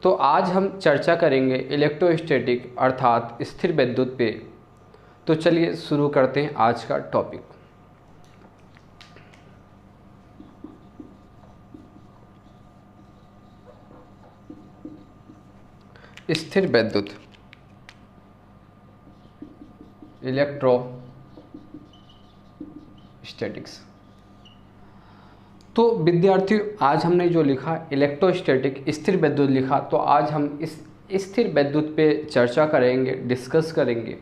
तो आज हम चर्चा करेंगे इलेक्ट्रोस्टैटिक अर्थात स्थिर विद्युत पे। तो चलिए शुरू करते हैं आज का टॉपिक। स्थिर विद्युत इलेक्ट्रोस्टैटिक्स। तो विद्यार्थियों, आज हमने जो लिखा इलेक्ट्रोस्टैटिक स्थिर विद्युत लिखा, तो आज हम इस स्थिर विद्युत पे चर्चा करेंगे, डिस्कस करेंगे।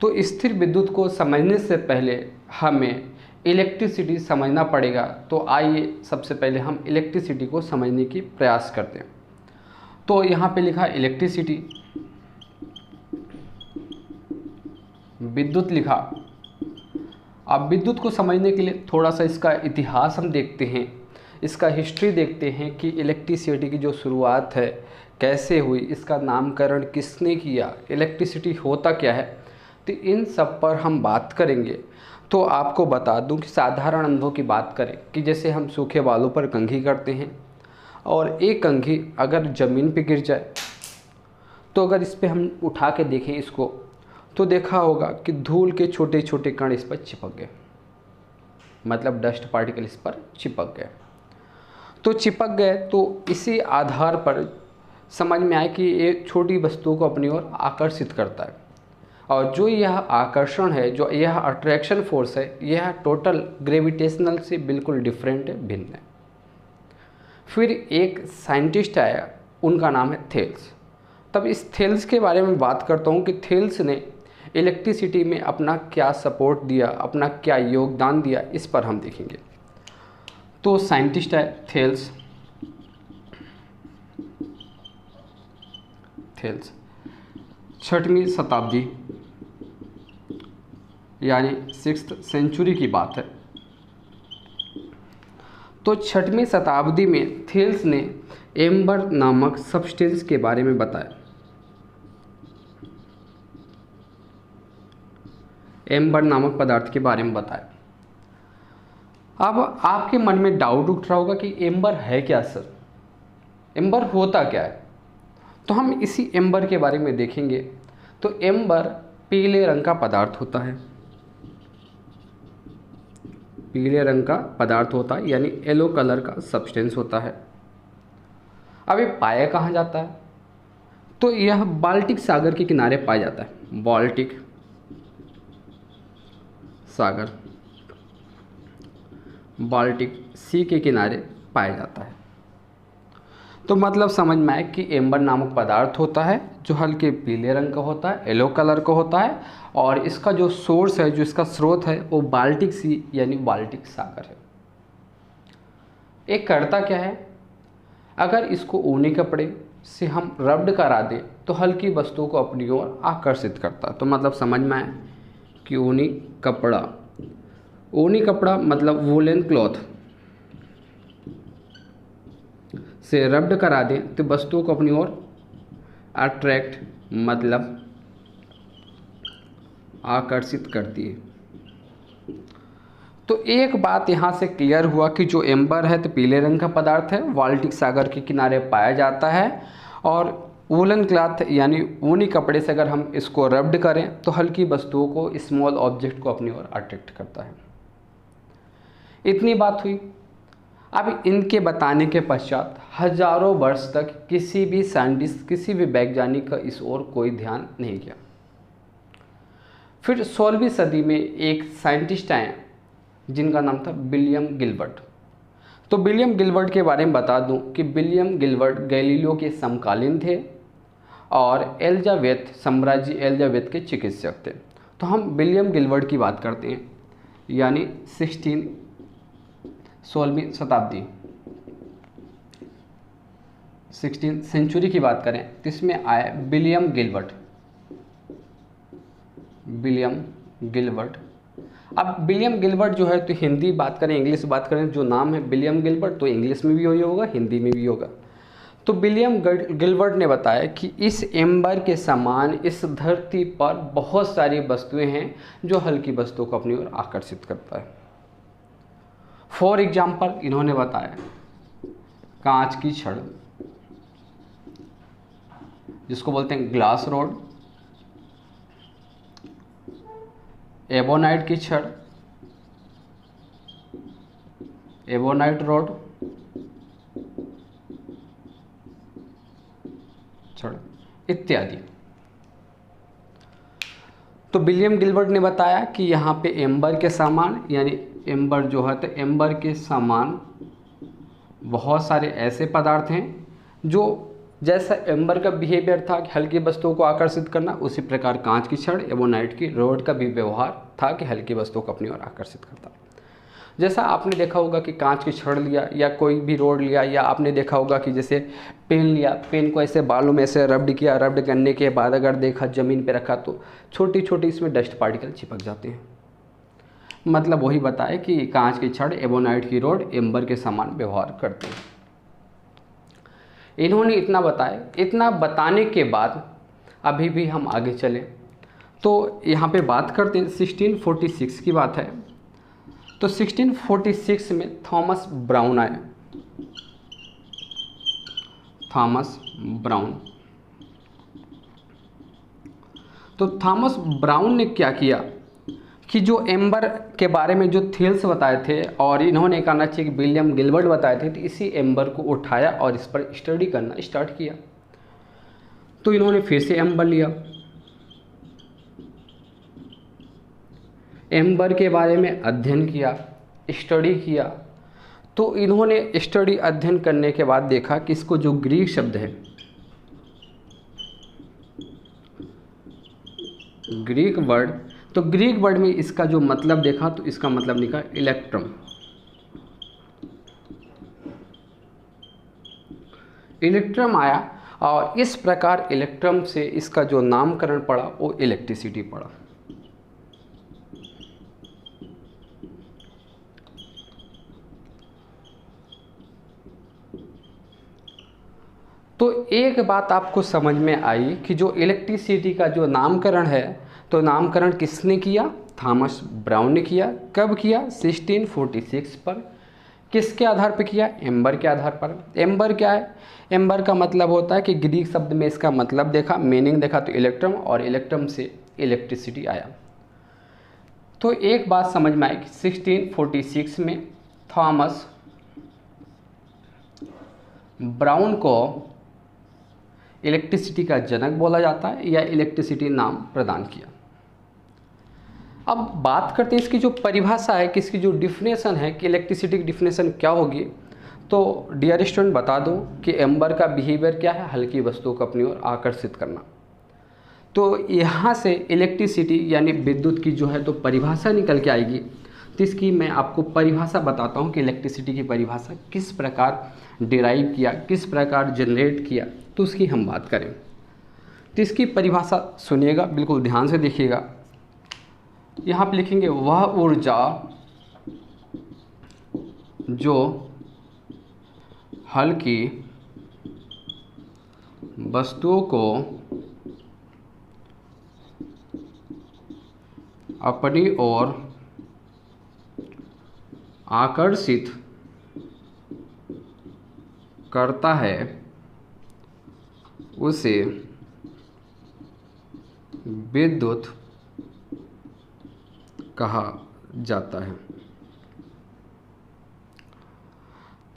तो स्थिर विद्युत को समझने से पहले हमें इलेक्ट्रिसिटी समझना पड़ेगा। तो आइए सबसे पहले हम इलेक्ट्रिसिटी को समझने की प्रयास करते हैं। तो यहाँ पे लिखा इलेक्ट्रिसिटी, विद्युत लिखा। अब विद्युत को समझने के लिए थोड़ा सा इसका इतिहास हम देखते हैं, इसका हिस्ट्री देखते हैं कि इलेक्ट्रिसिटी की जो शुरुआत है कैसे हुई, इसका नामकरण किसने किया, इलेक्ट्रिसिटी होता क्या है। तो इन सब पर हम बात करेंगे। तो आपको बता दूं कि साधारण अनुभव की बात करें कि जैसे हम सूखे बालों पर कंघी करते हैं और एक कंघी अगर ज़मीन पे गिर जाए, तो अगर इस पर हम उठा के देखें इसको, तो देखा होगा कि धूल के छोटे छोटे कण इस पर चिपक गए, मतलब डस्ट पार्टिकल इस पर चिपक गए। तो चिपक गए तो इसी आधार पर समझ में आए कि ये छोटी वस्तुओं को अपनी ओर आकर्षित करता है, और जो यह आकर्षण है, जो यह अट्रैक्शन फोर्स है, यह टोटल ग्रेविटेशनल से बिल्कुल डिफरेंट है, भिन्न है। फिर एक साइंटिस्ट आया, उनका नाम है थेल्स। तब इस थेल्स के बारे में बात करता हूँ कि थेल्स ने इलेक्ट्रिसिटी में अपना क्या सपोर्ट दिया, अपना क्या योगदान दिया, इस पर हम देखेंगे। तो साइंटिस्ट है थेल्स। थेल्स 6वीं शताब्दी यानी 6th सेंचुरी की बात है। तो 6वीं शताब्दी में थेल्स ने एम्बर नामक सब्सटेंस के बारे में बताया। एम्बर नामक पदार्थ के बारे में बताया। अब आपके मन में डाउट उठ रहा होगा कि एम्बर है क्या सर, एम्बर होता क्या है। तो हम इसी एम्बर के बारे में देखेंगे। तो एम्बर पीले रंग का पदार्थ होता है, पीले रंग का पदार्थ होता है, यानी येलो कलर का सब्सटेंस होता है। अब ये पाया कहाँ जाता है, तो यह बाल्टिक सागर के किनारे पाया जाता है। बाल्टिक सागर, बाल्टिक सी के किनारे पाया जाता है। तो मतलब समझ में आए कि एम्बर नामक पदार्थ होता है जो हल्के पीले रंग का होता है, येलो कलर का होता है, और इसका जो सोर्स है, जो इसका स्रोत है, वो बाल्टिक सी यानी बाल्टिक सागर है। एक करता क्या है, अगर इसको ऊनी कपड़े से हम रब्ड करा दें तो हल्की वस्तुओं को अपनी ओर आकर्षित करता है। तो मतलब समझ में आए कि ऊनी कपड़ा, ऊनी कपड़ा मतलब वूलन क्लॉथ से रब्ड करा दें तो वस्तुओं को अपनी ओर अट्रैक्ट मतलब आकर्षित करती है। तो एक बात यहाँ से क्लियर हुआ कि जो एम्बर है तो पीले रंग का पदार्थ है, बाल्टिक सागर के किनारे पाया जाता है, और वूलन क्लॉथ यानी ऊनी कपड़े से अगर हम इसको रब्ड करें तो हल्की वस्तुओं को, स्मॉल ऑब्जेक्ट को अपनी ओर अट्रैक्ट करता है। इतनी बात हुई। अब इनके बताने के पश्चात हजारों वर्ष तक किसी भी साइंटिस्ट, किसी भी वैज्ञानिक का इस ओर कोई ध्यान नहीं किया। फिर 16वीं सदी में एक साइंटिस्ट आए जिनका नाम था विलियम गिलबर्ट। तो विलियम गिलबर्ट के बारे में बता दूं कि विलियम गिलबर्ट गैलीलियो के समकालीन थे और एलिजाबेथ, साम्राज्य एलिजाबेथ के चिकित्सक थे। तो हम विलियम गिलबर्ट की बात करते हैं, यानी 16वीं शताब्दी, 16th सेंचुरी की बात करें तो इसमें आए विलियम गिलबर्ट। William Gilbert. अब विलियम गिलबर्ट जो है, तो हिंदी बात करें, इंग्लिश बात करें, जो नाम है विलियम गिलबर्ट, तो इंग्लिश में भी वही होगा, हिंदी में भी होगा। तो विलियम गिलबर्ट ने बताया कि इस एम्बर के समान इस धरती पर बहुत सारी वस्तुएं हैं जो हल्की वस्तुओं को अपनी ओर आकर्षित करता है। फॉर एग्जाम्पल इन्होंने बताया कांच की छड़, जिसको बोलते हैं ग्लास रोड, एबोनाइट की छड़, एबोनाइट रोड छड़ इत्यादि। तो विलियम गिलबर्ट ने बताया कि यहाँ पे एम्बर के समान, यानी एम्बर जो है तो एम्बर के समान बहुत सारे ऐसे पदार्थ हैं जो जैसा एम्बर का बिहेवियर था कि हल्की वस्तुओं को आकर्षित करना, उसी प्रकार कांच की छड़ एबोनाइट की रोड का भी व्यवहार था कि हल्की वस्तुओं को अपनी ओर आकर्षित करता। जैसा आपने देखा होगा कि कांच की छड़ लिया या कोई भी रोड लिया, या आपने देखा होगा कि जैसे पेन लिया, पेन को ऐसे बालों में ऐसे रब्ड किया, रब्ड करने के बाद अगर देखा ज़मीन पे रखा तो छोटी छोटी इसमें डस्ट पार्टिकल चिपक जाते हैं। मतलब वही बताए कि कांच की छड़ एबोनाइट की रोड एम्बर के समान व्यवहार करते हैं। इन्होंने इतना बताया, इतना बताने के बाद अभी भी हम आगे चले तो यहाँ पे बात करते हैं 1646 की बात है। तो 1646 में थॉमस ब्राउन आए, थॉमस ब्राउन। तो थॉमस ब्राउन ने क्या किया कि जो एम्बर के बारे में जो थील्स बताए थे, और इन्होंने कहना चाहिए कि विलियम गिलबर्ट बताए थे, तो इसी एम्बर को उठाया और इस पर स्टडी करना स्टार्ट किया। तो इन्होंने फिर से एम्बर लिया, एम्बर के बारे में अध्ययन किया, स्टडी किया। तो इन्होंने स्टडी अध्ययन करने के बाद देखा कि इसको जो ग्रीक शब्द है, ग्रीक वर्ड, तो ग्रीक वर्ड में इसका जो मतलब देखा तो इसका मतलब निकला इलेक्ट्रम। इलेक्ट्रम आया और इस प्रकार इलेक्ट्रम से इसका जो नामकरण पड़ा वो इलेक्ट्रिसिटी पड़ा। तो एक बात आपको समझ में आई कि जो इलेक्ट्रिसिटी का जो नामकरण है, तो नामकरण किसने किया? थॉमस ब्राउन ने किया। कब किया? 1646 पर। किसके आधार पर किया? एम्बर के आधार पर। एम्बर क्या है? एम्बर का मतलब होता है कि ग्रीक शब्द में इसका मतलब देखा, मीनिंग देखा तो इलेक्ट्रम, और इलेक्ट्रम से इलेक्ट्रिसिटी आया। तो एक बात समझ में आई कि 1646 में थॉमस ब्राउन को इलेक्ट्रिसिटी का जनक बोला जाता है, या इलेक्ट्रिसिटी नाम प्रदान किया। अब बात करते हैं इसकी जो परिभाषा है, कि इसकी जो डिफिनेशन है कि इलेक्ट्रिसिटी की डिफिनेशन क्या होगी। तो डियर स्टूडेंट बता दूं कि एम्बर का बिहेवियर क्या है? हल्की वस्तुओं को अपनी ओर आकर्षित करना। तो यहाँ से इलेक्ट्रिसिटी यानी विद्युत की जो है तो परिभाषा निकल के आएगी। तो इसकी मैं आपको परिभाषा बताता हूँ कि इलेक्ट्रिसिटी की परिभाषा किस प्रकार डिराइव किया, किस प्रकार जनरेट किया, तो उसकी हम बात करें। तो इसकी परिभाषा सुनिएगा, बिल्कुल ध्यान से देखिएगा। यहाँ पे लिखेंगे वह ऊर्जा जो हल्की वस्तुओं को अपनी ओर आकर्षित करता है उसे विद्युत कहा जाता है।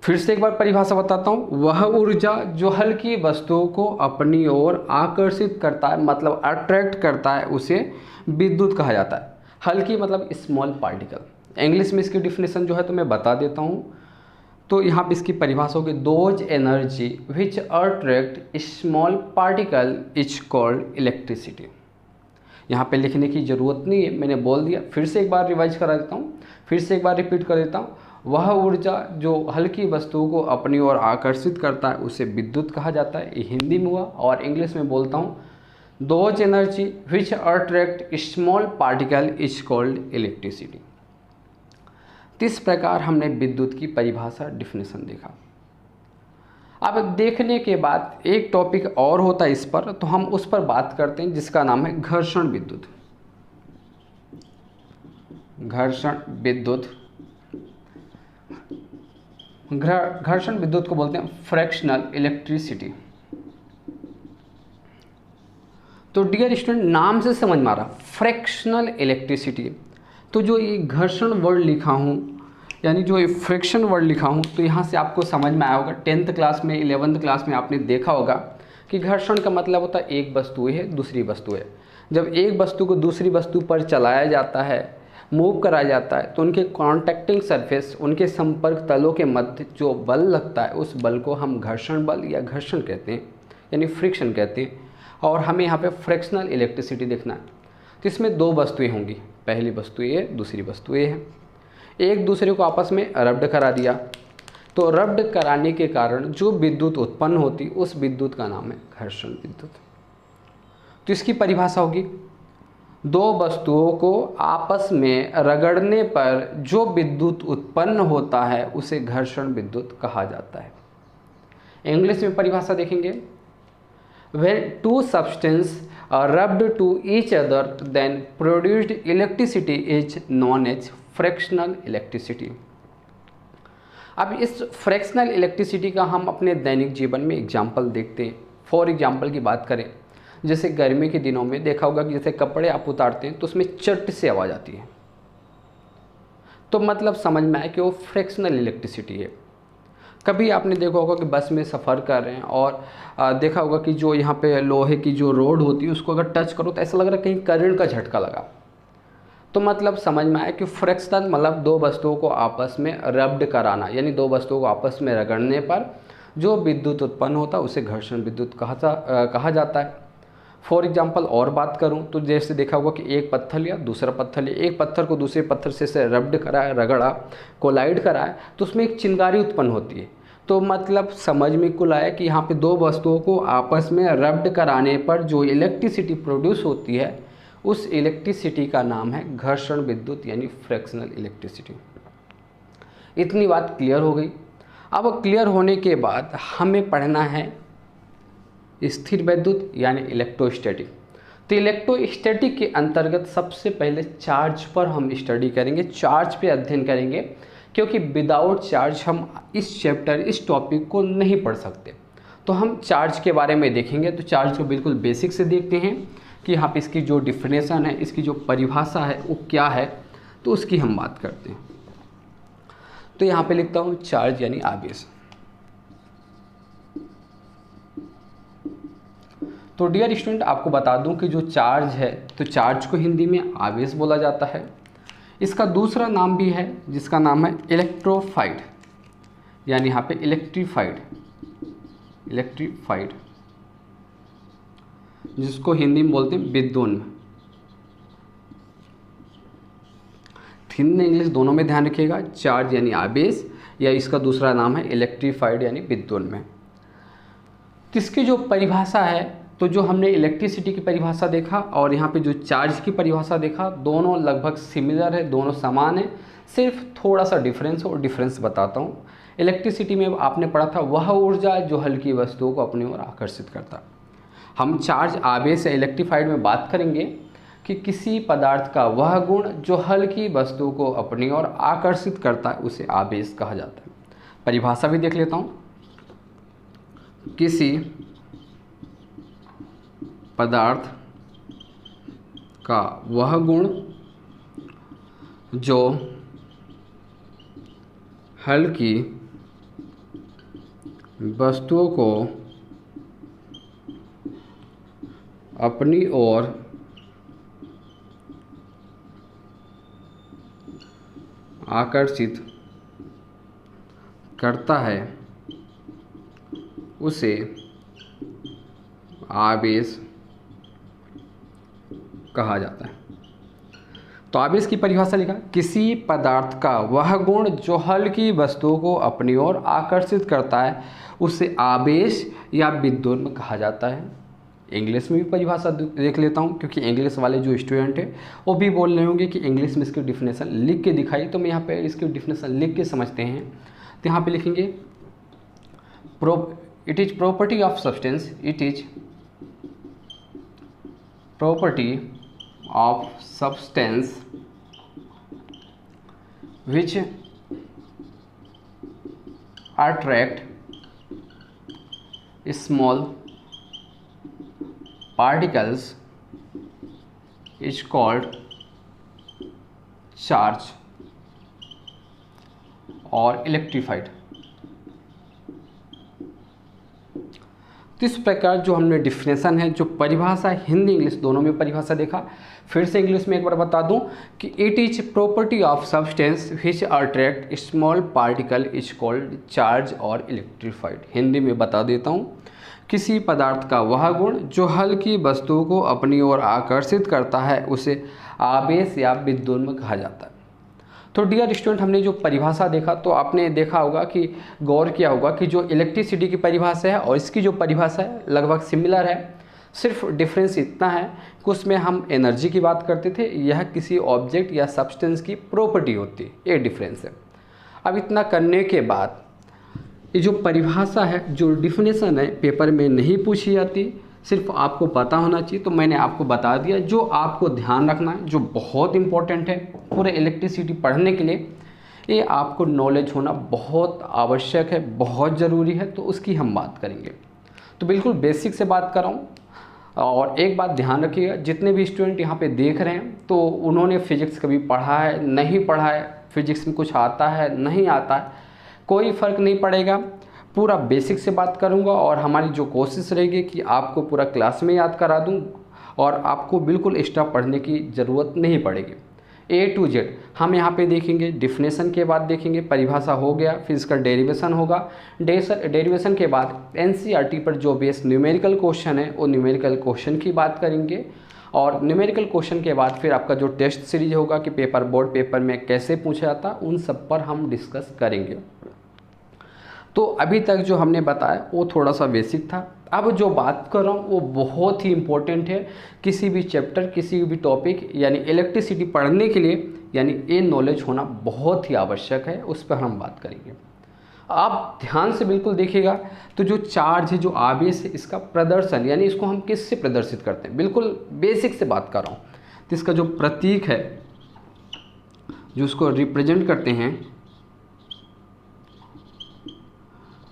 फिर से एक बार परिभाषा बताता हूँ। वह ऊर्जा जो हल्की वस्तुओं को अपनी ओर आकर्षित करता है, मतलब अट्रैक्ट करता है, उसे विद्युत कहा जाता है। हल्की मतलब स्मॉल पार्टिकल। इंग्लिश में इसकी डिफिनेशन जो है तो मैं बता देता हूँ। तो यहाँ पे इसकी परिभाषा होगी, those energy which attract small particle is called electricity. यहाँ पे लिखने की ज़रूरत नहीं है, मैंने बोल दिया। फिर से एक बार रिवाइज करा देता हूँ, फिर से एक बार रिपीट कर देता हूँ। वह ऊर्जा जो हल्की वस्तुओं को अपनी ओर आकर्षित करता है उसे विद्युत कहा जाता है। ये हिंदी में हुआ, और इंग्लिश में बोलता हूँ, those energy which attract small particle is called electricity. इस प्रकार हमने विद्युत की परिभाषा डिफिनेशन देखा। अब देखने के बाद एक टॉपिक और होता है इस पर, तो हम उस पर बात करते हैं, जिसका नाम है घर्षण विद्युत। घर्षण विद्युत, घर्षण विद्युत को बोलते हैं फ्रैक्शनल इलेक्ट्रिसिटी। डियर स्टूडेंट, नाम से समझ में आ रहा, फ्रैक्शनल इलेक्ट्रिसिटी। तो जो ये घर्षण वर्ड लिखा हूँ, यानी जो ये फ्रिक्शन वर्ड लिखा हूँ, तो यहाँ से आपको समझ में आया होगा। 10th क्लास में, 11th क्लास में आपने देखा होगा कि घर्षण का मतलब होता है एक वस्तु है दूसरी वस्तु है। जब एक वस्तु को दूसरी वस्तु पर चलाया जाता है, मूव कराया जाता है, तो उनके कॉन्टैक्टिंग सरफेस, उनके संपर्क तलों के मध्य जो बल लगता है, उस बल को हम घर्षण बल या घर्षण कहते हैं, यानी फ्रिक्शन कहते हैं। और हमें यहाँ पे फ्रैक्शनल इलेक्ट्रिसिटी देखना है। तो इसमें दो वस्तुएं होंगी, पहली वस्तु ए, दूसरी वस्तु ए है। एक दूसरे को आपस में रब्ड करा दिया, तो रब्ड कराने के कारण जो विद्युत उत्पन्न होती, उस विद्युत का नाम है घर्षण विद्युत। तो इसकी परिभाषा होगी, दो वस्तुओं को आपस में रगड़ने पर जो विद्युत उत्पन्न होता है उसे घर्षण विद्युत कहा जाता है। इंग्लिश में परिभाषा देखेंगे, when two substances are rubbed to each other then produced electricity is known as fractional electricity। अब इस फ्रैक्शनल इलेक्ट्रिसिटी का हम अपने दैनिक जीवन में एग्जाम्पल देखते हैं। फॉर एग्जाम्पल की बात करें, जैसे गर्मी के दिनों में देखा होगा कि जैसे कपड़े आप उतारते हैं तो उसमें चट से आवाज़ आती है, तो मतलब समझ में आए कि वो फ्रैक्शनल इलेक्ट्रिसिटी है। कभी आपने देखा होगा कि बस में सफ़र कर रहे हैं और देखा होगा कि जो यहाँ पे लोहे की जो रोड होती है उसको अगर टच करो तो ऐसा लग रहा है कहीं करंट का झटका लगा। तो मतलब समझ में आया कि फ्रैक्शनल मतलब दो वस्तुओं को आपस में रब्ड कराना, यानी दो वस्तुओं को आपस में रगड़ने पर जो विद्युत उत्पन्न होता है उसे घर्षण विद्युत कहा जाता है। फॉर एग्जाम्पल और बात करूं तो जैसे देखा होगा कि एक पत्थर लिया, दूसरा पत्थर लिया, एक पत्थर को दूसरे पत्थर से रब्ड कराया, रगड़ा, कोलाइड कराया, तो उसमें एक चिंगारी उत्पन्न होती है। तो मतलब समझ में कुल आया कि यहाँ पे दो वस्तुओं को आपस में रब्ड कराने पर जो इलेक्ट्रिसिटी प्रोड्यूस होती है उस इलेक्ट्रिसिटी का नाम है घर्षण विद्युत, यानी फ्रैक्शनल इलेक्ट्रिसिटी। इतनी बात क्लियर हो गई। अब क्लियर होने के बाद हमें पढ़ना है स्थिर वैद्युत यानी इलेक्ट्रोस्टैटिक। तो इलेक्ट्रोस्टैटिक के अंतर्गत सबसे पहले चार्ज पर हम स्टडी करेंगे, चार्ज पे अध्ययन करेंगे, क्योंकि विदाउट चार्ज हम इस चैप्टर, इस टॉपिक को नहीं पढ़ सकते। तो हम चार्ज के बारे में देखेंगे। तो चार्ज को बिल्कुल बेसिक से देखते हैं कि यहाँ पे इसकी जो डिफिनेशन है, इसकी जो परिभाषा है वो क्या है, तो उसकी हम बात करते हैं। तो यहाँ पे लिखता हूँ चार्ज यानी आवेश। तो डियर स्टूडेंट, आपको बता दूं कि जो चार्ज है, तो चार्ज को हिंदी में आवेश बोला जाता है। इसका दूसरा नाम भी है जिसका नाम है इलेक्ट्रोफाइड, यानी यहाँ पे इलेक्ट्रीफाइड, जिसको हिंदी में बोलते हैं विद्युन्म। हिंदी इंग्लिश दोनों में ध्यान रखिएगा, चार्ज यानी आवेश या इसका दूसरा नाम है इलेक्ट्रीफाइड यानी विद्युन्म। इसकी जो परिभाषा है, तो जो हमने इलेक्ट्रिसिटी की परिभाषा देखा और यहाँ पे जो चार्ज की परिभाषा देखा, दोनों लगभग सिमिलर है, दोनों समान है, सिर्फ थोड़ा सा डिफरेंस और डिफरेंस बताता हूँ। इलेक्ट्रिसिटी में आपने पढ़ा था वह ऊर्जा जो हल्की वस्तुओं को अपनी ओर आकर्षित करता। हम चार्ज आवेश या इलेक्ट्रीफाइड में बात करेंगे कि किसी पदार्थ का वह गुण जो हल्की वस्तु को अपनी ओर आकर्षित करता है उसे आवेश कहा जाता है। परिभाषा भी देख लेता हूँ। किसी पदार्थ का वह गुण जो हल्की वस्तुओं को अपनी ओर आकर्षित करता है उसे आवेश कहा जाता है। तो आवेश की परिभाषा लिखा, किसी पदार्थ का वह गुण जो हल्की वस्तुओं को अपनी ओर आकर्षित करता है उसे आवेश या विद्युन्म कहा जाता है। इंग्लिश में भी परिभाषा देख लेता हूँ, क्योंकि इंग्लिश वाले जो स्टूडेंट हैं वो भी बोल रहे होंगे कि इंग्लिश में इसकी डिफिनेशन लिख के दिखाई, तो मैं यहाँ पे इसकी डिफिनेशन लिख के समझते हैं। तो यहाँ पे लिखेंगे it is property of substance, it is property of substance which attract small particles is called charge और इलेक्ट्रीफाइड। तो इस प्रकार जो हमने डिफिनेशन है, जो परिभाषा हिंदी इंग्लिश दोनों में परिभाषा देखा, फिर से इंग्लिश में एक बार बता दूं कि it is property of substance which attract small particle is called charge और इलेक्ट्रीफाइड। हिंदी में बता देता हूं, किसी पदार्थ का वह गुण जो हल्की वस्तु को अपनी ओर आकर्षित करता है उसे आवेश या विद्युन्म कहा जाता है। तो डियर स्टूडेंट, हमने जो परिभाषा देखा तो आपने देखा होगा कि गौर किया होगा कि जो इलेक्ट्रिसिटी की परिभाषा है और इसकी जो परिभाषा है लगभग सिमिलर है। सिर्फ डिफरेंस इतना है कि उसमें हम एनर्जी की बात करते थे, यह किसी ऑब्जेक्ट या सब्सटेंस की प्रॉपर्टी होती है, ये डिफरेंस है। अब इतना करने के बाद ये जो परिभाषा है, जो डिफिनेशन है, पेपर में नहीं पूछी जाती, सिर्फ आपको पता होना चाहिए। तो मैंने आपको बता दिया, जो आपको ध्यान रखना है, जो बहुत इंपॉर्टेंट है पूरे इलेक्ट्रिसिटी पढ़ने के लिए, ये आपको नॉलेज होना बहुत आवश्यक है, बहुत ज़रूरी है। तो उसकी हम बात करेंगे। तो बिल्कुल बेसिक से बात कर रहा हूँ। और एक बात ध्यान रखिएगा, जितने भी स्टूडेंट यहाँ पे देख रहे हैं तो उन्होंने फिजिक्स कभी पढ़ा है, नहीं पढ़ा है, फिजिक्स में कुछ आता है, नहीं आता है, कोई फ़र्क नहीं पड़ेगा। पूरा बेसिक से बात करूंगा और हमारी जो कोशिश रहेगी कि आपको पूरा क्लास में याद करा दूं और आपको बिल्कुल एक्स्ट्रा पढ़ने की ज़रूरत नहीं पड़ेगी। A to Z हम यहाँ पे देखेंगे, डिफिनेशन के बाद देखेंगे, परिभाषा हो गया, फिर इसका डेरिवेशन होगा, डेरिवेशन के बाद NCERT पर जो बेस न्यूमेरिकल क्वेश्चन है वो न्यूमेरिकल क्वेश्चन की बात करेंगे। और न्यूमेरिकल क्वेश्चन के बाद फिर आपका जो टेस्ट सीरीज होगा कि पेपर बोर्ड पेपर में कैसे पूछा जाता, उन सब पर हम डिस्कस करेंगे। तो अभी तक जो हमने बताया वो थोड़ा सा बेसिक था। अब जो बात कर रहा हूँ वो बहुत ही इम्पोर्टेंट है। किसी भी चैप्टर, किसी भी टॉपिक यानी इलेक्ट्रिसिटी पढ़ने के लिए यानी ये नॉलेज होना बहुत ही आवश्यक है, उस पर हम बात करेंगे। आप ध्यान से बिल्कुल देखिएगा। तो जो चार्ज है, जो आवेश है, इसका प्रदर्शन यानी इसको हम किससे प्रदर्शित करते हैं, बिल्कुल बेसिक से बात कर रहा हूँ। तो इसका जो प्रतीक है, जो उसको रिप्रेजेंट करते हैं,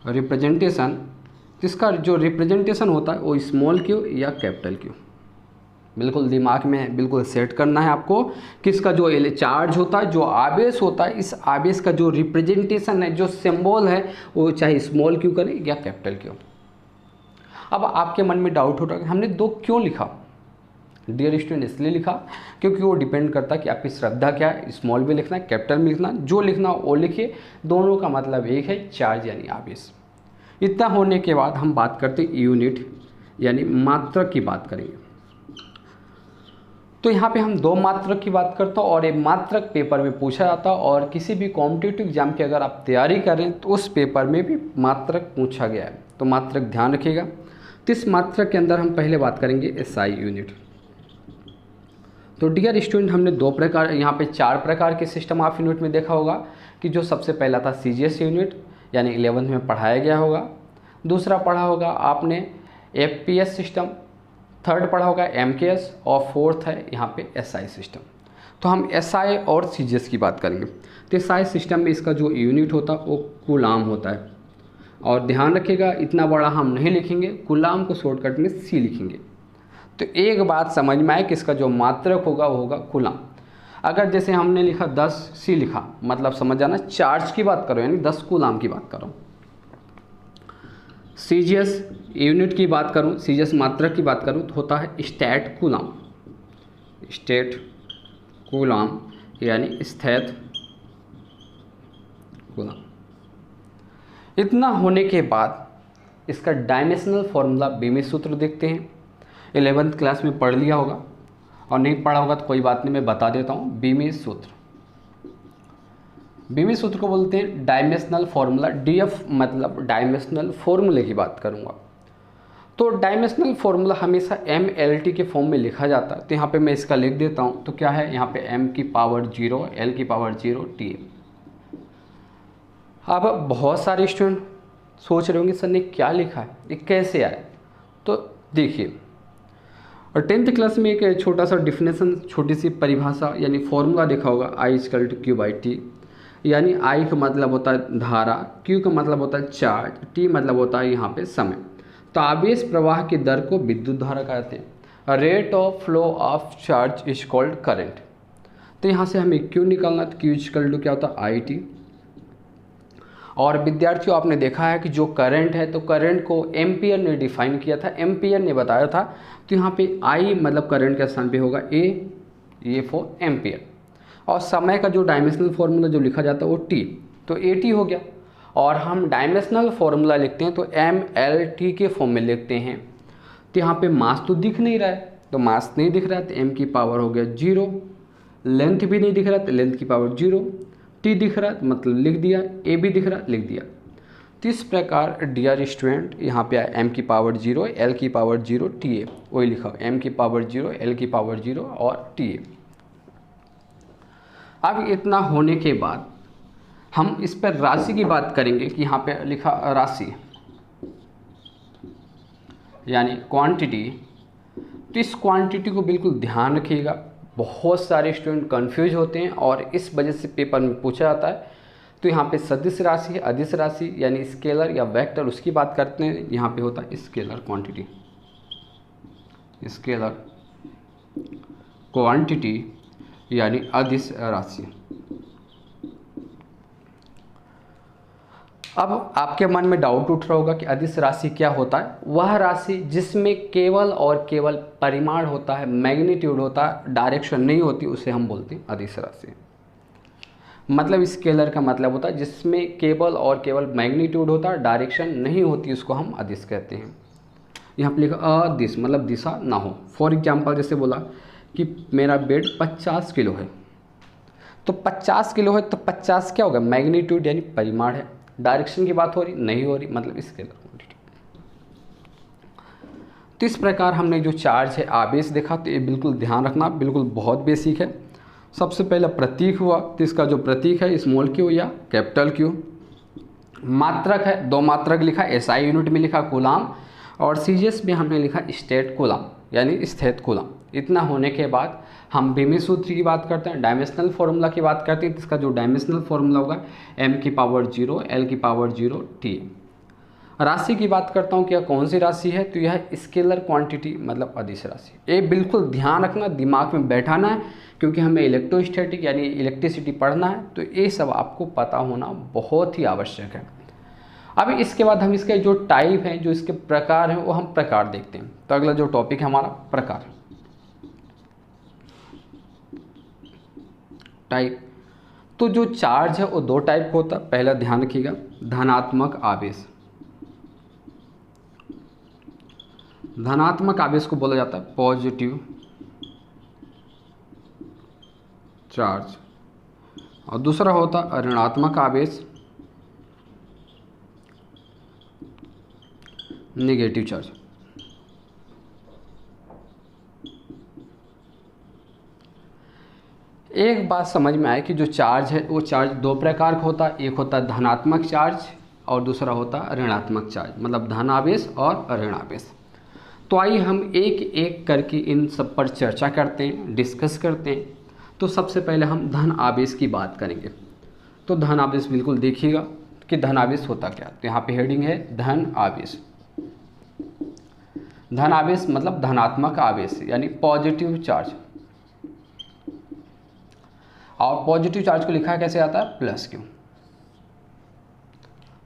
रिप्रेजेंटेशन, इसका जो रिप्रेजेंटेशन होता है वो स्मॉल क्यू या कैपिटल क्यू। बिल्कुल दिमाग में बिल्कुल सेट करना है आपको कि इसका जो चार्ज होता है, जो आवेश होता है, इस आवेश का जो रिप्रेजेंटेशन है, जो सिंबल है, वो चाहे स्मॉल क्यू करें या कैपिटल क्यू। अब आपके मन में डाउट होता है कि हमने दो क्यों लिखा। डियर स्टूडेंट, इसलिए लिखा क्योंकि वो डिपेंड करता है कि आपकी श्रद्धा क्या है, स्मॉल में लिखना है, कैपिटल में लिखना, जो लिखना वो लिखिए, दोनों का मतलब एक है, चार्ज यानी आवेश। इतना होने के बाद हम बात करते हैं यूनिट यानी मात्रक की बात करेंगे। तो यहाँ पे हम दो मात्रक की बात करता हूँ और ये मात्रक पेपर में पूछा जाता है और किसी भी कॉम्पिटिटिव एग्जाम की अगर आप तैयारी करें तो उस पेपर में भी मात्रक पूछा गया है। तो मात्रक ध्यान रखिएगा। तो इस मात्रक के अंदर हम पहले बात करेंगे SI यूनिट। तो डियर स्टूडेंट, हमने दो प्रकार, यहाँ पे चार प्रकार के सिस्टम ऑफ यूनिट में देखा होगा कि जो सबसे पहला था CGS यूनिट यानी 11th में पढ़ाया गया होगा। दूसरा पढ़ा होगा आपने FPS सिस्टम, थर्ड पढ़ा होगा MKS और फोर्थ है यहाँ पे SI सिस्टम। तो हम SI और CGS की बात करेंगे। तो SI सिस्टम में इसका जो यूनिट होता है वो कूलाम होता है। और ध्यान रखिएगा, इतना बड़ा हम नहीं लिखेंगे, कूलाम को शॉर्टकट में C लिखेंगे। तो एक बात समझ में आए कि इसका जो मात्रक होगा वो होगा कूलाम। अगर जैसे हमने लिखा 10 C लिखा, मतलब समझ जाना चार्ज की बात करो यानी 10 कूलाम की बात करो। CGS यूनिट की बात करूं, CGS मात्रक की बात करूं तो होता है स्टैट कूलाम। स्टैट कूलाम यानी स्थैत कूलाम। इतना होने के बाद इसका डायमेंशनल फॉर्मूला बीमी सूत्र देखते हैं। 11th क्लास में पढ़ लिया होगा और नहीं पढ़ा होगा तो कोई बात नहीं, मैं बता देता हूँ। बीमी सूत्र, बीमी सूत्र को बोलते हैं डायमेंशनल फॉर्मूला। DF मतलब डायमेंशनल फॉर्मूले की बात करूँगा। तो डायमेंशनल फॉर्मूला हमेशा MLT के फॉर्म में लिखा जाता है। तो यहाँ पे मैं इसका लिख देता हूँ। तो क्या है, यहाँ पे m की पावर 0, l की पावर 0, T। अब बहुत सारे स्टूडेंट सोच रहे होंगे सर ने क्या लिखा है, ये कैसे आए। तो देखिए, और 10th क्लास में एक छोटा सा डिफिनेशन, छोटी सी परिभाषा यानी फॉर्मूला देखा होगा, I=Q/T। यानी I का मतलब होता है धारा, Q का मतलब होता है चार्ज, T मतलब होता है यहाँ पे समय। तो आवेश प्रवाह की दर को विद्युत धारा कहते हैं। Rate of flow of charge is called current. तो यहाँ से हमें क्यू निकालना, तो क्यू इक्वल टू क्या होता है आई टी। और विद्यार्थियों आपने देखा है कि जो करंट है तो करंट को एम्पियर ने डिफाइन किया था, एम्पियर ने बताया था। तो यहाँ पे आई मतलब करंट के स्थान पे होगा ए, ये फॉर एम्पियर। और समय का जो डायमेंशनल फॉर्मूला जो लिखा जाता है वो टी, तो ए टी हो गया। और हम डायमेंशनल फॉर्मूला लिखते हैं तो एम एल टी के फॉर्म में लिखते हैं। तो यहाँ पे मास तो दिख नहीं रहा है, तो मास नहीं दिख रहा है तो एम की पावर हो गया 0, लेंथ भी नहीं दिख रहा तो लेंथ की पावर 0, टी दिख रहा है मतलब लिख दिया, ए भी दिख रहा लिख दिया। तो इस प्रकार डियर स्टूडेंट यहाँ पे आया एम की पावर 0, एल की पावर 0, टी ए, वही लिखा हो एम की पावर 0, एल की पावर 0 और टी ए। अब इतना होने के बाद हम इस पर राशि की बात करेंगे कि यहाँ पे लिखा राशि यानी क्वांटिटी। तो इस क्वांटिटी को बिल्कुल ध्यान रखिएगा, बहुत सारे स्टूडेंट कंफ्यूज होते हैं और इस वजह से पेपर में पूछा जाता है। तो यहाँ पे सदिश राशि है, अदिश राशि यानी स्केलर या वेक्टर, उसकी बात करते हैं। यहाँ पे होता है स्केलर क्वांटिटी, स्केलर क्वांटिटी यानी अदिश राशि। अब आपके मन में डाउट उठ रहा होगा कि अदिश राशि क्या होता है। वह राशि जिसमें केवल और केवल परिमाण होता है, मैग्नीट्यूड होता है, डायरेक्शन नहीं होती, उसे हम बोलते हैं अदिश राशि। मतलब स्केलर का मतलब होता है जिसमें केवल और केवल मैग्नीट्यूड होता है, डायरेक्शन नहीं होती, उसको हम अदिश कहते हैं। यहाँ पर लिखा अदिश मतलब दिशा ना हो। फॉर एग्जाम्पल जैसे बोला कि मेरा बेड 50 किलो है, तो 50 किलो है तो 50 क्या होगा, मैग्नीट्यूड यानी परिमाण है। डायरेक्शन की बात हो रही नहीं हो रही, मतलब स्केलर क्वांटिटी। तो इस प्रकार हमने जो चार्ज है आवेश देखा, तो ये बिल्कुल ध्यान रखना, बिल्कुल बहुत बेसिक है। सबसे पहला प्रतीक हुआ, तो इसका जो प्रतीक है स्मॉल क्यू या कैपिटल क्यू। मात्रक है, 2 मात्रक लिखा, एसआई यूनिट में लिखा कूलाम, और सीजीएस में हमने लिखा स्टेट कूलाम यानी स्थित कूलाम। इतना होने के बाद हम बीमी सूत्र की बात करते हैं, डायमेंशनल फार्मूला की बात करते हैं। तो इसका जो डायमेंशनल फार्मूला होगा m की पावर 0, l की पावर 0, t। राशि की बात करता हूँ कि यह कौन सी राशि है, तो यह स्केलर क्वांटिटी मतलब अदिश राशि। ये बिल्कुल ध्यान रखना, दिमाग में बैठाना है, क्योंकि हमें इलेक्ट्रोस्टैटिक यानी इलेक्ट्रिसिटी पढ़ना है, तो ये सब आपको पता होना बहुत ही आवश्यक है। अब इसके बाद हम इसके जो टाइप हैं, जो इसके प्रकार हैं, वो हम प्रकार देखते हैं। तो अगला जो टॉपिक है हमारा प्रकार, टाइप। तो जो चार्ज है वो 2 टाइप का होता है। पहला ध्यान रखिएगा, धनात्मक आवेश। धनात्मक आवेश को बोला जाता है पॉजिटिव चार्ज, और दूसरा होता है ऋणात्मक आवेश, नेगेटिव चार्ज। एक बात समझ में आए कि जो चार्ज है वो चार्ज 2 प्रकार का होता है। एक होता है धनात्मक चार्ज और दूसरा होता है ऋणात्मक चार्ज, मतलब धन आवेश और ऋण आवेश। तो आइए हम एक एक करके इन सब पर चर्चा करते हैं, डिस्कस करते हैं। तो सबसे पहले हम धन आवेश की बात करेंगे। तो धन आवेश बिल्कुल देखिएगा कि धन आवेश होता क्या। तो यहाँ पे हेडिंग है धन आवेश। धन आवेश मतलब धनात्मक आवेश यानी पॉजिटिव चार्ज, और पॉजिटिव चार्ज को लिखा कैसे आता है, प्लस क्यू।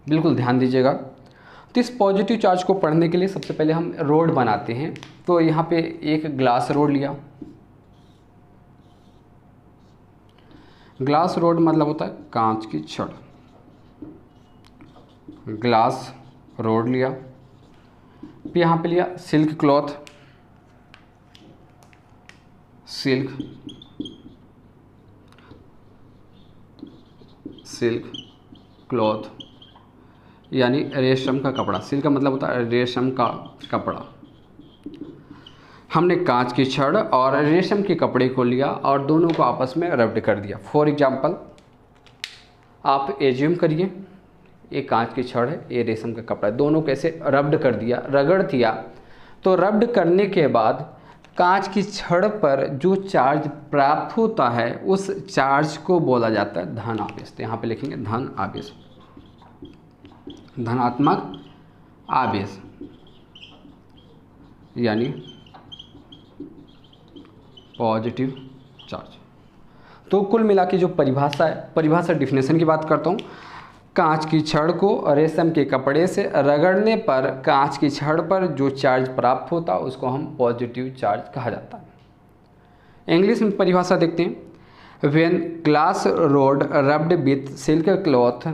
बिल्कुल ध्यान दीजिएगा। तो इस पॉजिटिव चार्ज को पढ़ने के लिए सबसे पहले हम रोड बनाते हैं। तो यहाँ पे एक ग्लास रोड लिया, ग्लास रोड मतलब होता है कांच की छड़। ग्लास रोड लिया, फिर यहाँ पे लिया सिल्क क्लॉथ, सिल्क क्लॉथ यानी रेशम का कपड़ा। सिल्क का मतलब होता है रेशम का कपड़ा। हमने कांच की छड़ और रेशम के कपड़े को लिया और दोनों को आपस में रब्ड कर दिया। फॉर एग्जांपल आप एज्यूम करिए, ये कांच की छड़ है, ये रेशम का कपड़ा है, दोनों कैसे रब्ड कर दिया, रगड़ दिया। तो रब्ड करने के बाद कांच की छड़ पर जो चार्ज प्राप्त होता है उस चार्ज को बोला जाता है धन आवेश। तो यहाँ पे लिखेंगे धन आवेश, धनात्मक आवेश यानी पॉजिटिव चार्ज। तो कुल मिला के जो परिभाषा है, परिभाषा डिफिनेशन की बात करता हूँ। कांच की छड़ को रेशम के कपड़े से रगड़ने पर कांच की छड़ पर जो चार्ज प्राप्त होता है उसको हम पॉजिटिव चार्ज कहा जाता है। इंग्लिश में परिभाषा देखते हैं। When glass rod rubbed with silk cloth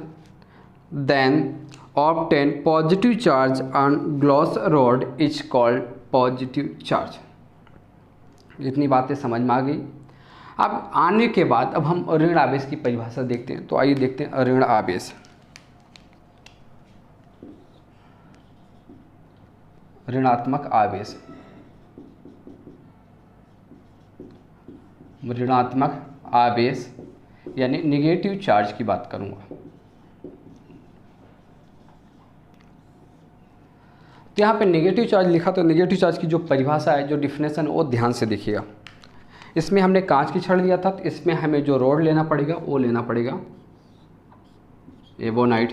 then obtain positive charge on glass rod is called positive charge. इतनी बातें समझ में आ गई। अब आने के बाद अब हम ऋण आवेश की परिभाषा देखते हैं। तो आइए देखते हैं ऋण आवेश। ऋणात्मक आवेश, ऋणात्मक आवेश यानी निगेटिव चार्ज की बात करूंगा। तो यहाँ पे नेगेटिव चार्ज लिखा, तो नेगेटिव चार्ज की जो परिभाषा है, जो डिफिनेशन, वो ध्यान से देखिएगा। इसमें हमने कांच की छड़ लिया था, तो इसमें हमें जो रोड लेना पड़ेगा वो लेना पड़ेगा एबोनाइट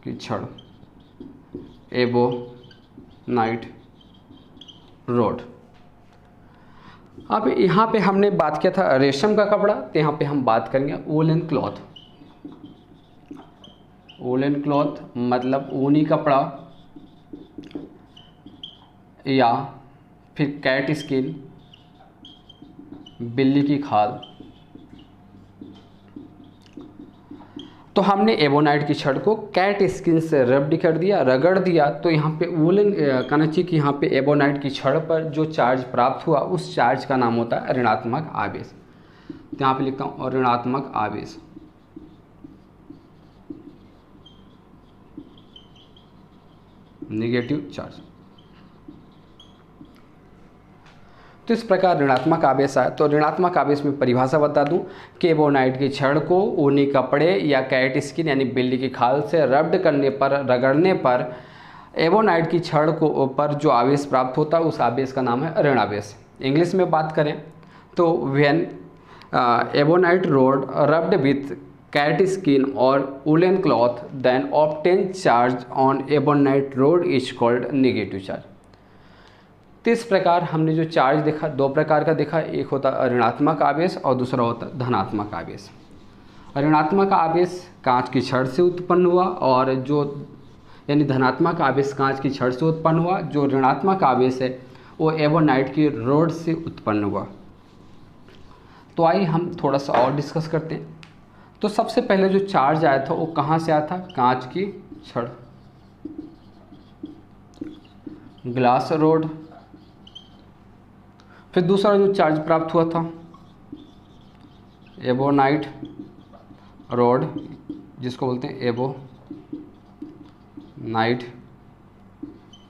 की छड़, एबोनाइट रोड। अब यहाँ पे हमने बात किया था रेशम का कपड़ा, तो यहाँ पे हम बात करेंगे वूलन क्लॉथ। वूलन क्लॉथ मतलब ऊनी कपड़ा या फिर कैट स्किन, बिल्ली की खाल। तो हमने एबोनाइट की छड़ को कैट स्किन से रब्ड कर दिया, रगड़ दिया। तो यहाँ पे वूलन कनची की यहाँ पे एबोनाइट की छड़ पर जो चार्ज प्राप्त हुआ उस चार्ज का नाम होता है ऋणात्मक आवेश। तो यहाँ पे लिखता हूँ ऋणात्मक आवेश। Negative charge. तो इस प्रकार ऋणात्मक आवेश आया। तो ऋणात्मक आवेश में परिभाषा बता दूं कि एबोनाइट की छड़ को ऊनी कपड़े या कैट स्किन यानी बिल्ली की खाल से रब्ड करने पर, रगड़ने पर एबोनाइट की छड़ को पर जो आवेश प्राप्त होता है उस आवेश का नाम है ऋण आवेश। इंग्लिश में बात करें तो when ebonite rod rubbed with cat skin और woollen cloth then obtain charge on ebonite rod is called negative charge. तो इस प्रकार हमने जो चार्ज देखा, दो प्रकार का देखा, एक होता ऋणात्मक आवेश और दूसरा होता धनात्मक आवेश। ऋणात्मक आवेश कांच की छड़ से उत्पन्न हुआ और जो यानी धनात्मक आवेश कांच की छड़ से उत्पन्न हुआ। जो ऋणात्मक आवेश है वो एबोनाइट की रोड से उत्पन्न हुआ। तो आइए हम थोड़ा सा और डिस्कस करते हैं। तो सबसे पहले जो चार्ज आया था वो कहाँ से आया था? कांच की छड़, ग्लास रोड। फिर दूसरा जो चार्ज प्राप्त हुआ था एबोनाइट रोड, जिसको बोलते हैं एबोनाइट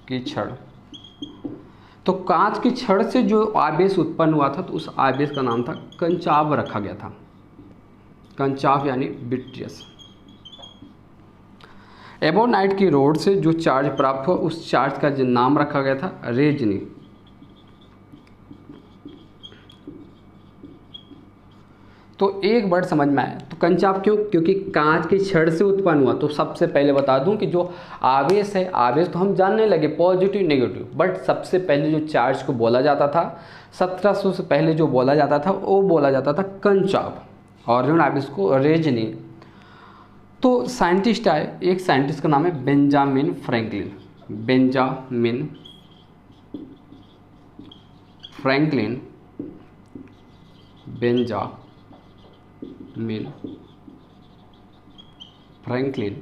की छड़। तो कांच की छड़ से जो आवेश उत्पन्न हुआ था तो उस आवेश का नाम था कंचाव रखा गया था। कंचाव यानी विट्रियस। एबोनाइट की रोड से जो चार्ज प्राप्त हुआ उस चार्ज का जो नाम रखा गया था रेजनी। तो एक वर्ड समझ में आया। तो कंचाव क्यों? क्योंकि कांच की छड़ से उत्पन्न हुआ। तो सबसे पहले बता दूं कि जो आवेश है, आवेश तो हम जानने लगे पॉजिटिव नेगेटिव, बट सबसे पहले जो चार्ज को बोला जाता था 1700 से पहले जो बोला जाता था वो बोला जाता था कंचाव और ऋण आवेश को रेजनी। तो साइंटिस्ट आए, एक साइंटिस्ट का नाम है Benjamin Franklin. Benjamin Franklin, Benjamin Franklin.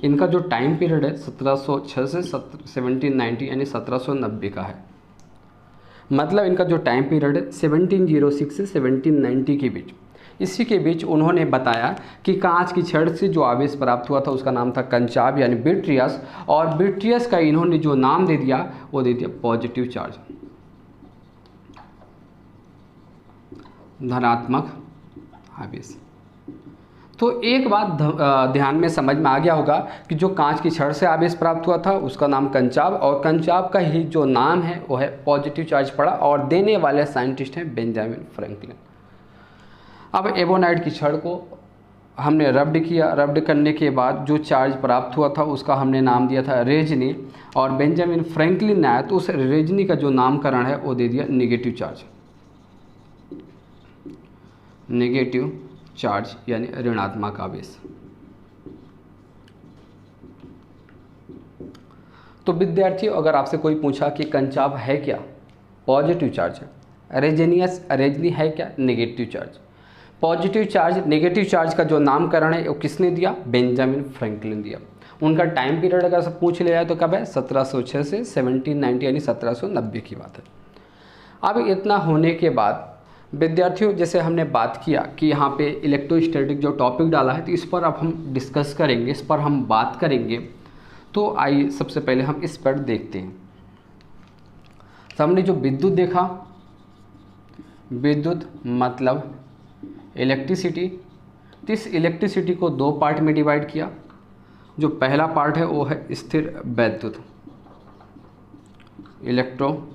इनका जो टाइम पीरियड है 1706 से 1790 यानी 1790 का है। मतलब इनका जो टाइम पीरियड है 1706 से 1790 के बीच। इसी के बीच उन्होंने बताया कि कांच की छड़ से जो आवेश प्राप्त हुआ था उसका नाम था कंचाव यानी विट्रियस, और विट्रियस का इन्होंने जो नाम दे दिया वो दे दिया पॉजिटिव चार्ज, धनात्मक आवेश। तो एक बात ध्यान में समझ में आ गया होगा कि जो कांच की छड़ से आवेश प्राप्त हुआ था उसका नाम कंचाव, और कंचाव का ही जो नाम है वो है पॉजिटिव चार्ज पड़ा, और देने वाले साइंटिस्ट हैं बेंजामिन फ्रैंकलिन। अब एबोनाइट की छड़ को हमने रब्ड किया, रब्ड करने के बाद जो चार्ज प्राप्त हुआ था उसका हमने नाम दिया था रेजनी, और बेंजामिन फ्रैंकलिन ने आया तो उस रेजनी का जो नामकरण है वो दे दिया नेगेटिव चार्ज, नेगेटिव चार्ज यानी ऋणात्मक आवेश। तो विद्यार्थियों, अगर आपसे कोई पूछा कि कंचाव है क्या, पॉजिटिव चार्ज है। रेजनी है क्या, negative charge. Positive charge negative charge का जो नामकरण है वो किसने दिया, बेंजामिन फ्रैंकलिन दिया। उनका टाइम पीरियड अगर सब पूछ लिया है तो कब है, 1706 से 1790 यानी 1790 की बात है। अब इतना होने के बाद विद्यार्थियों, जैसे हमने बात किया कि यहाँ पे इलेक्ट्रोस्टैटिक जो टॉपिक डाला है तो इस पर अब हम डिस्कस करेंगे, इस पर हम बात करेंगे। तो आइए सबसे पहले हम इस पर देखते हैं। तो हमने जो विद्युत देखा, विद्युत मतलब इलेक्ट्रिसिटी, तो इस इलेक्ट्रिसिटी को दो पार्ट में डिवाइड किया। जो पहला पार्ट है वो है स्थिर वैद्युत, इलेक्ट्रोस्टैटिक्स,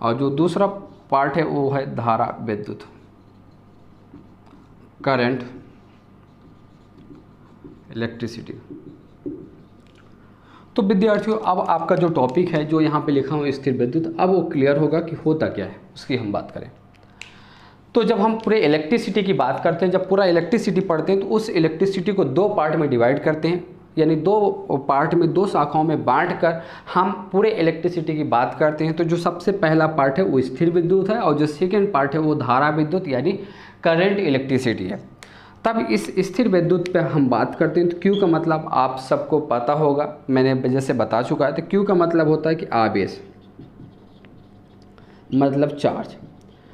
और जो दूसरा पार्ट है वो है धारा विद्युत, करंट इलेक्ट्रिसिटी। तो विद्यार्थियों, अब आपका जो टॉपिक है जो यहाँ पे लिखा हुआ स्थिर विद्युत, अब वो क्लियर होगा कि होता क्या है, उसकी हम बात करें। तो जब हम पूरे इलेक्ट्रिसिटी की बात करते हैं, जब पूरा इलेक्ट्रिसिटी पढ़ते हैं तो उस इलेक्ट्रिसिटी को दो पार्ट में डिवाइड करते हैं, यानी दो पार्ट में, दो शाखाओं में बांटकर हम पूरे इलेक्ट्रिसिटी की बात करते हैं। तो जो सबसे पहला पार्ट है वो स्थिर विद्युत है, और जो सेकेंड पार्ट है वो धारा विद्युत यानी करंट इलेक्ट्रिसिटी है। तब इस स्थिर विद्युत पे हम बात करते हैं। तो क्यू का मतलब आप सबको पता होगा, मैंने जैसे बता चुका है। तो क्यू का मतलब होता है कि आवेश, मतलब चार्ज।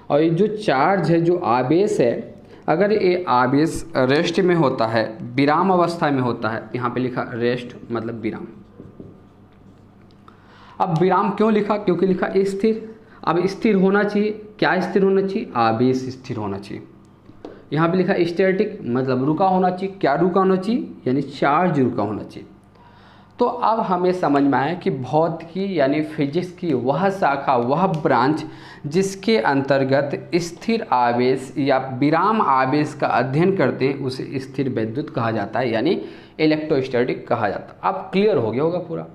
और ये जो चार्ज है, जो आवेश है, अगर ये आवेश रेस्ट में होता है, विराम अवस्था में होता है, यहाँ पे लिखा रेस्ट मतलब विराम। अब विराम क्यों लिखा, क्योंकि लिखा स्थिर। अब स्थिर होना चाहिए, क्या स्थिर होना चाहिए, आवेश स्थिर होना चाहिए। यहाँ पे लिखा स्टैटिक मतलब रुका होना चाहिए, क्या रुका होना चाहिए, यानी चार्ज रुका होना चाहिए। तो अब हमें समझ में आया कि भौतिकी यानी फिजिक्स की वह शाखा, वह ब्रांच जिसके अंतर्गत स्थिर आवेश या विराम आवेश का अध्ययन करते हैं उसे स्थिर विद्युत कहा जाता है, यानी इलेक्ट्रोस्टैटिक कहा जाता है। अब क्लियर हो गया होगा पूरा।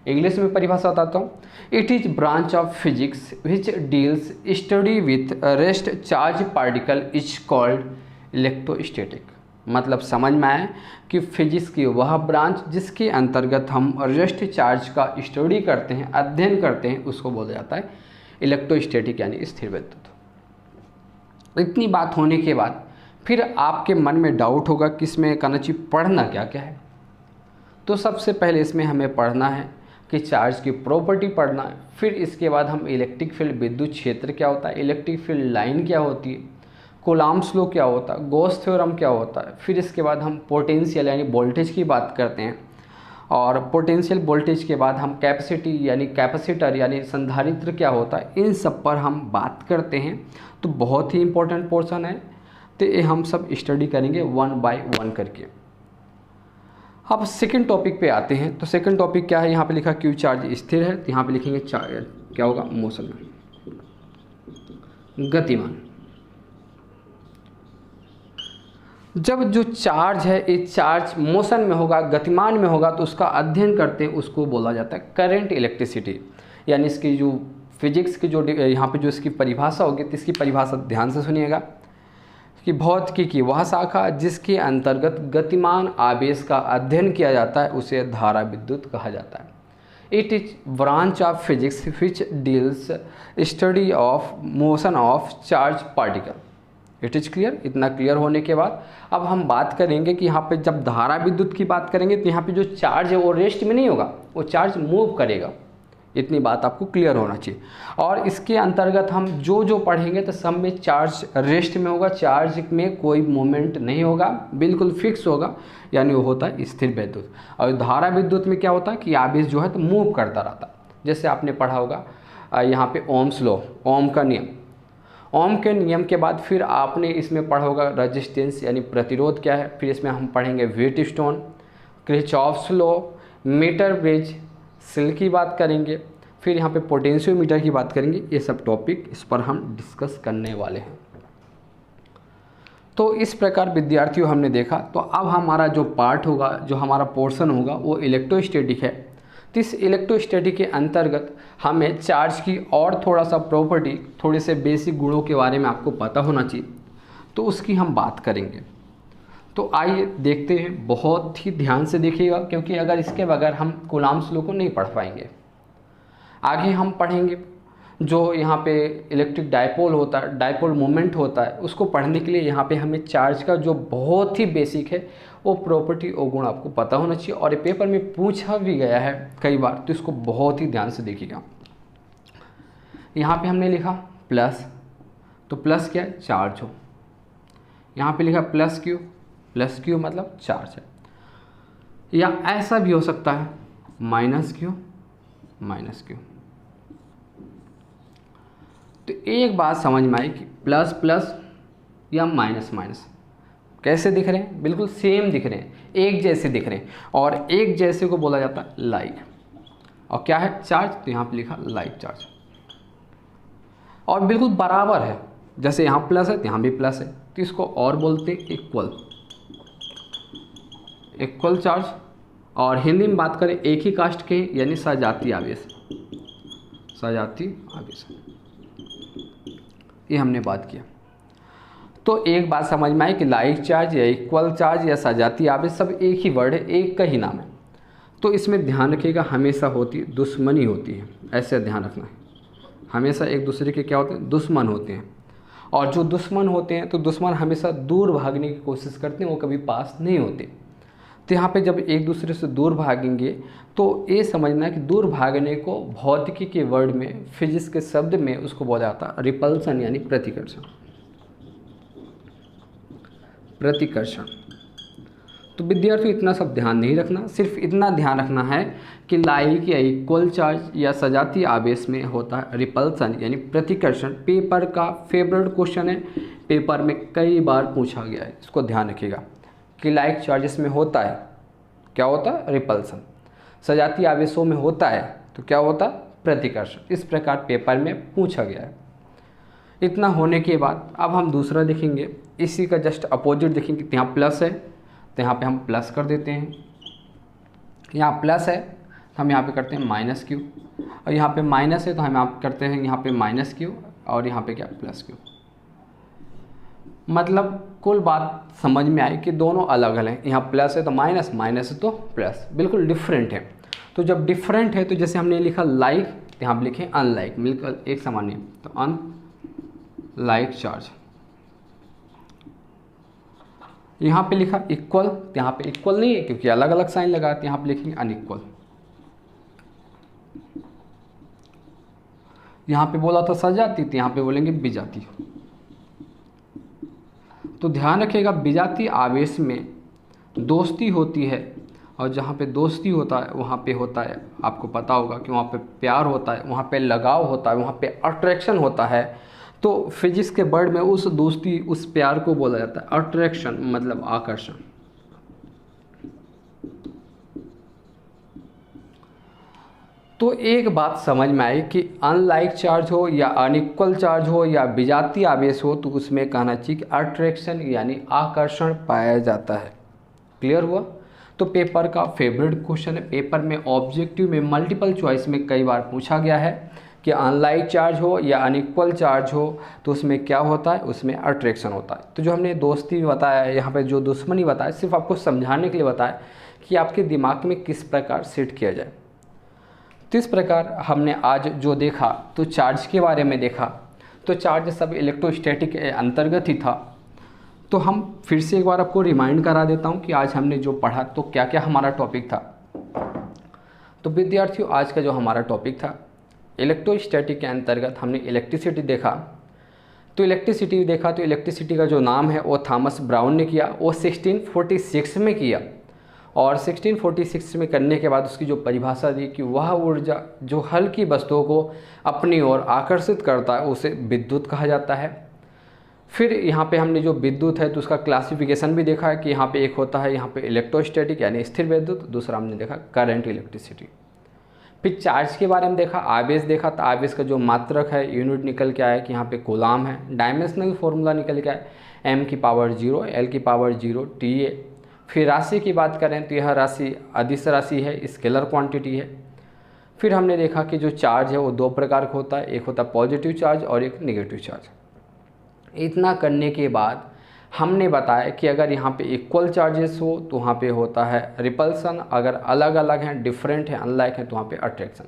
इंग्लिश में परिभाषा बताता हूँ। It is branch of physics which deals study with rest charge particle is called electrostatic. मतलब समझ में आए कि फिजिक्स की वह ब्रांच जिसके अंतर्गत हम रेस्ट चार्ज का स्टडी करते हैं, अध्ययन करते हैं, उसको बोला जाता है इलेक्ट्रोस्टैटिक यानी स्थिर विद्युत। इतनी बात होने के बाद फिर आपके मन में डाउट होगा कि इसमें कहना चाहिए पढ़ना क्या क्या है। तो सबसे पहले इसमें हमें पढ़ना है कि चार्ज की प्रॉपर्टी पढ़ना है। फिर इसके बाद हम इलेक्ट्रिक फील्ड, विद्युत क्षेत्र क्या होता है, इलेक्ट्रिक फील्ड लाइन क्या होती है, कूलॉम्स लॉ क्या होता है, गॉस थ्योरम क्या होता है। फिर इसके बाद हम पोटेंशियल यानी वोल्टेज की बात करते हैं, और पोटेंशियल वोल्टेज के बाद हम कैपेसिटी यानी कैपेसिटर यानी संधारित्र क्या होता है, इन सब पर हम बात करते हैं। तो बहुत ही इंपॉर्टेंट पोर्शन है, तो ये हम सब स्टडी करेंगे वन बाय वन करके। अब सेकंड टॉपिक पे आते हैं। तो सेकंड टॉपिक क्या है, यहाँ पे लिखा क्यू चार्ज स्थिर है, तो यहाँ पे लिखेंगे चार्ज क्या होगा, मोशन में, गतिमान। जब जो चार्ज है ये चार्ज मोशन में होगा, गतिमान में होगा, तो उसका अध्ययन करते हैं, उसको बोला जाता है करंट इलेक्ट्रिसिटी। यानी इसकी जो फिजिक्स की जो यहाँ पे जो इसकी परिभाषा होगी, तो इसकी परिभाषा ध्यान से सुनिएगा कि भौतिकी की वह शाखा जिसके अंतर्गत गतिमान आवेश का अध्ययन किया जाता है उसे धारा विद्युत कहा जाता है। It is branch of physics which deals study of motion of charge particle. It is clear. इतना क्लियर होने के बाद अब हम बात करेंगे कि यहाँ पे जब धारा विद्युत की बात करेंगे तो यहाँ पे जो चार्ज है वो रेस्ट में नहीं होगा, वो चार्ज मूव करेगा। इतनी बात आपको क्लियर होना चाहिए। और इसके अंतर्गत हम जो जो पढ़ेंगे तो सब में चार्ज रेस्ट में होगा, चार्ज में कोई मूवमेंट नहीं होगा, बिल्कुल फिक्स होगा, यानी वो होता है स्थिर विद्युत। और धारा विद्युत में क्या होता है कि आवेश जो है तो मूव करता रहता है। जैसे आपने पढ़ा होगा यहाँ पे ओम्स लॉ, ओम का नियम। ओम के नियम के बाद फिर आपने इसमें पढ़ा होगा रेजिस्टेंस यानी प्रतिरोध क्या है। फिर इसमें हम पढ़ेंगे Wheatstone, Kirchhoff's law, meter bridge, cell की बात करेंगे। फिर यहाँ पे पोटेंशियोमीटर की बात करेंगे। ये सब टॉपिक इस पर हम डिस्कस करने वाले हैं। तो इस प्रकार विद्यार्थियों हमने देखा। तो अब हमारा जो पार्ट होगा, जो हमारा पोर्शन होगा वो इलेक्ट्रोस्टैटिक है। तो इस इलेक्ट्रोस्टैटिक के अंतर्गत हमें चार्ज की और थोड़ा सा प्रॉपर्टी, थोड़े से बेसिक गुणों के बारे में आपको पता होना चाहिए, तो उसकी हम बात करेंगे। तो आइए देखते हैं, बहुत ही ध्यान से देखिएगा, क्योंकि अगर इसके बगैर हम कूलम्ब्स लॉ को नहीं पढ़ पाएंगे। आगे हम पढ़ेंगे जो यहाँ पे इलेक्ट्रिक डायपोल होता है, डायपोल मोमेंट होता है, उसको पढ़ने के लिए यहाँ पे हमें चार्ज का जो बहुत ही बेसिक है वो प्रॉपर्टी और गुण आपको पता होना चाहिए। और ये पेपर में पूछा भी गया है कई बार, तो इसको बहुत ही ध्यान से देखिएगा। यहाँ पे हमने लिखा प्लस, तो प्लस क्या है? चार्ज हो। यहाँ पे लिखा प्लस क्यू मतलब चार्ज है। या ऐसा भी हो सकता है माइनस क्यू। तो एक बात समझ में आई कि प्लस प्लस या माइनस माइनस कैसे दिख रहे हैं? बिल्कुल सेम दिख रहे हैं, एक जैसे दिख रहे हैं। और एक जैसे को बोला जाता है लाइक। और क्या है? चार्ज। तो यहाँ पे लिखा लाइक चार्ज। और बिल्कुल बराबर है, जैसे यहाँ प्लस है तो यहाँ भी प्लस है, तो इसको और बोलते हैं इक्वल चार्ज। और हिंदी में बात करें एक ही कास्ट के, यानी सजातीय आवेश। ये हमने बात किया। तो एक बात समझ में आई कि लाइक चार्ज या इक्वल चार्ज या सजातीय आवेश सब एक ही वर्ड है, एक का ही नाम है। तो इसमें ध्यान रखिएगा, हमेशा होती दुश्मनी होती है, ऐसे ध्यान रखना है। हमेशा एक दूसरे के क्या होते हैं? दुश्मन होते हैं। और जो दुश्मन होते हैं तो दुश्मन हमेशा दूर भागने की कोशिश करते हैं, वो कभी पास नहीं होते। तो यहाँ पे जब एक दूसरे से दूर भागेंगे तो ये समझना है कि दूर भागने को भौतिकी के वर्ड में, फिजिक्स के शब्द में उसको बोला जाता है रिपल्सन, यानी प्रतिकर्षण। तो विद्यार्थियों इतना सब ध्यान नहीं रखना, सिर्फ इतना ध्यान रखना है कि लाइक या इक्वल चार्ज या सजातीय आवेश में होता है रिपल्सन यानी प्रतिकर्षण। पेपर का फेवरेट क्वेश्चन है, पेपर में कई बार पूछा गया है, इसको ध्यान रखिएगा कि लाइक चार्जेस में होता है, क्या होता है? रिपल्सन। सजातीय आवेशों में होता है तो क्या होता है? प्रतिकर्षण। इस प्रकार पेपर में पूछा गया है। इतना होने के बाद अब हम दूसरा देखेंगे, इसी का जस्ट अपोजिट देखेंगे। तो यहाँ प्लस है तो यहाँ पे हम प्लस कर देते हैं, यहाँ प्लस है तो हम यहाँ पे करते हैं माइनस क्यू, और यहाँ पे माइनस है तो हम यहाँ करते हैं यहाँ पे माइनस क्यू, और यहाँ पे क्या? Plus Q. मतलब कुल बात समझ में आई कि दोनों अलग अलग हैं। यहाँ प्लस है तो माइनस, माइनस है तो प्लस, बिल्कुल डिफरेंट है। तो जब डिफरेंट है तो जैसे हमने लिखा लाइक, यहाँ पे लिखे अनलाइक, मिलकर एक समान है, तो अनलाइक चार्ज। यहाँ पे लिखा इक्वल, तो यहाँ पे इक्वल नहीं है क्योंकि अलग अलग साइन लगा, तो यहाँ पे लिखेंगे अनइक्वल। यहाँ पे बोला था सजाती, तो यहाँ पे बोलेंगे विजातीय। तो ध्यान रखिएगा, विजातीय आवेश में दोस्ती होती है, और जहाँ पे दोस्ती होता है वहाँ पे होता है, आपको पता होगा कि वहाँ पे प्यार होता है, वहाँ पे लगाव होता है, वहाँ पे अट्रैक्शन होता है। तो फिजिक्स के वर्ड में उस दोस्ती, उस प्यार को बोला जाता है अट्रैक्शन, मतलब आकर्षण। तो एक बात समझ में आई कि अनलाइक चार्ज हो या अनइक्वल चार्ज हो या विजातीय आवेश हो, तो उसमें कहना चाहिए कि अट्रैक्शन यानी आकर्षण पाया जाता है। क्लियर हुआ? तो पेपर का फेवरेट क्वेश्चन है, पेपर में ऑब्जेक्टिव में मल्टीपल चॉइस में कई बार पूछा गया है कि अनलाइक चार्ज हो या अनइक्वल चार्ज हो तो उसमें क्या होता है? उसमें अट्रैक्शन होता है। तो जो हमने दोस्ती बताया, यहाँ पे जो दुश्मनी बताया, सिर्फ आपको समझाने के लिए बताया कि आपके दिमाग में किस प्रकार सेट किया जाए। तो इस प्रकार हमने आज जो देखा तो चार्ज के बारे में देखा। तो चार्ज सब इलेक्ट्रोस्टैटिक के अंतर्गत ही था। तो हम फिर से एक बार आपको रिमाइंड करा देता हूँ कि आज हमने जो पढ़ा तो क्या क्या हमारा टॉपिक था। तो विद्यार्थियों, आज का जो हमारा टॉपिक था इलेक्ट्रोस्टैटिक के अंतर्गत हमने इलेक्ट्रिसिटी देखा। तो इलेक्ट्रिसिटी का जो नाम है वो थॉमस ब्राउन ने किया, वो 1646 में किया। और 1646 में करने के बाद उसकी जो परिभाषा दी कि वह ऊर्जा जो हल्की वस्तुओं को अपनी ओर आकर्षित करता है उसे विद्युत कहा जाता है। फिर यहाँ पे हमने जो विद्युत है तो उसका क्लासिफिकेशन भी देखा है कि यहाँ पे एक होता है यहाँ पे इलेक्ट्रोस्टैटिक यानी स्थिर विद्युत, दूसरा हमने देखा करंट इलेक्ट्रिसिटी। फिर चार्ज के बारे में देखा, आवेश देखा। तो आवेश का जो मात्रक है यूनिट निकल के आया कि यहाँ पे कूलाम है, डायमेंशनल फॉर्मूला निकल के आया m की पावर 0, l की पावर 0, Ta। फिर राशि की बात करें तो यह राशि अदिश राशि है, स्केलर क्वांटिटी है। फिर हमने देखा कि जो चार्ज है वो दो प्रकार का होता है, एक होता है पॉजिटिव चार्ज और एक नेगेटिव चार्ज। इतना करने के बाद हमने बताया कि अगर यहाँ पे इक्वल चार्जेस हो तो वहाँ पे होता है रिपल्सन, अगर अलग अलग हैं, डिफरेंट हैं, अनलाइक हैं तो वहाँ पे अट्रैक्शन।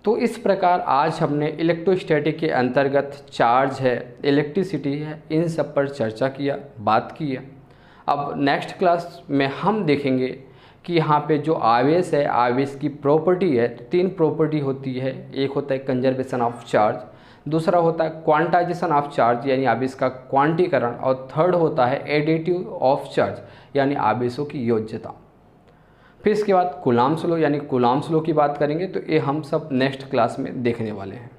तो इस प्रकार आज हमने इलेक्ट्रोस्टैटिक के अंतर्गत चार्ज है, इलेक्ट्रिसिटी है, इन सब पर चर्चा किया, बात की है। अब नेक्स्ट क्लास में हम देखेंगे कि यहाँ पे जो आवेश है, आवेश की प्रॉपर्टी है, तो तीन प्रॉपर्टी होती है। एक होता है कंजर्वेशन ऑफ चार्ज, दूसरा होता है क्वांटाइजेशन ऑफ चार्ज यानी आवेश का क्वांटीकरण, और थर्ड होता है एडिटिव ऑफ चार्ज यानी आवेशों की योज्यता। फिर इसके बाद कूलाम्ब्स लॉ यानी कूलाम्ब्स लॉ की बात करेंगे, तो ये हम सब नेक्स्ट क्लास में देखने वाले हैं।